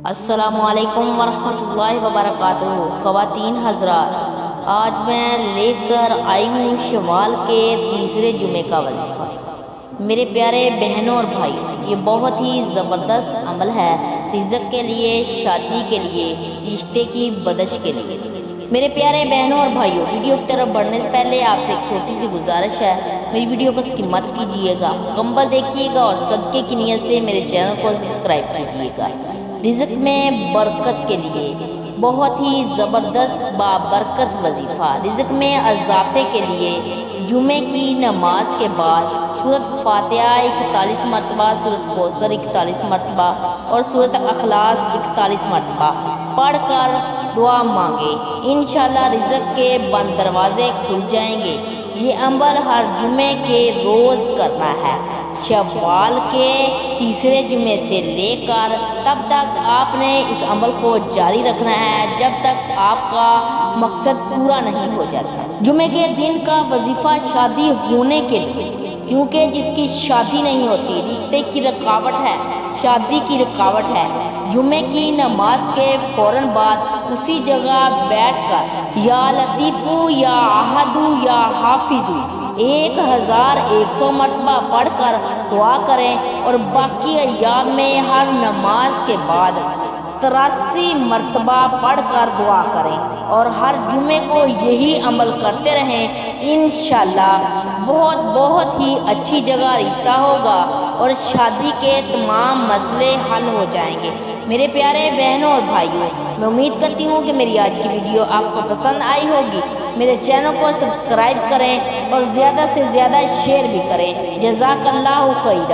السلام علیکم ورحمۃ اللہ وبرکاتہ۔ خواتین حضرات، آج میں لے کر آئی ہوں شوال کے تیسرے جمعے کا وظیفہ۔ میرے پیارے بہنوں اور بھائی، یہ بہت ہی زبردست عمل ہے رزق کے لیے، شادی کے لیے، رشتے کی بدش کے لیے۔ میرے پیارے بہنوں اور بھائیوں، ویڈیو کی طرف بڑھنے سے پہلے آپ سے ایک چھوٹی سی گزارش ہے، میری ویڈیو کو سکپ مت کیجیے گا، مکمل دیکھیے گا اور صدقے کی نیت سے میرے چینل کو سبسکرائب کیجیے گا۔ رزق میں برکت کے لیے بہت ہی زبردست بابرکت وظیفہ، رزق میں اضافے کے لیے جمعے کی نماز کے بعد سورۃ فاتحہ 41 مرتبہ، سورۃ کوثر 41 مرتبہ اور سورۃ اخلاص 41 مرتبہ پڑھ کر دعا مانگے، انشاءاللہ رزق کے بند دروازے کھل جائیں گے۔ یہ عمل ہر جمعے کے روز کرنا ہے، شوال کے تیسرے جمعے سے لے کر تب تک آپ نے اس عمل کو جاری رکھنا ہے جب تک آپ کا مقصد پورا نہیں ہو جاتا۔ جمعے کے دن کا وظیفہ شادی ہونے کے لیے، کیونکہ جس کی شادی نہیں ہوتی، رشتے کی رکاوٹ ہے، شادی کی رکاوٹ ہے، جمعے کی نماز کے فوراً بعد اسی جگہ بیٹھ کر یا لطیفو یا احدو یا حافظو 1100 مرتبہ پڑھ کر دعا کریں اور باقی ایام میں ہر نماز کے بعد 83 مرتبہ پڑھ کر دعا کریں اور ہر جمعے کو یہی عمل کرتے رہیں، انشاءاللہ بہت ہی اچھی جگہ رشتہ ہوگا اور شادی کے تمام مسئلے حل ہو جائیں گے۔ میرے پیارے بہنوں اور بھائیوں، میں امید کرتی ہوں کہ میری آج کی ویڈیو آپ کو پسند آئی ہوگی۔ میرے چینل کو سبسکرائب کریں اور زیادہ سے زیادہ شیئر بھی کریں۔ جزاک اللہ خیر۔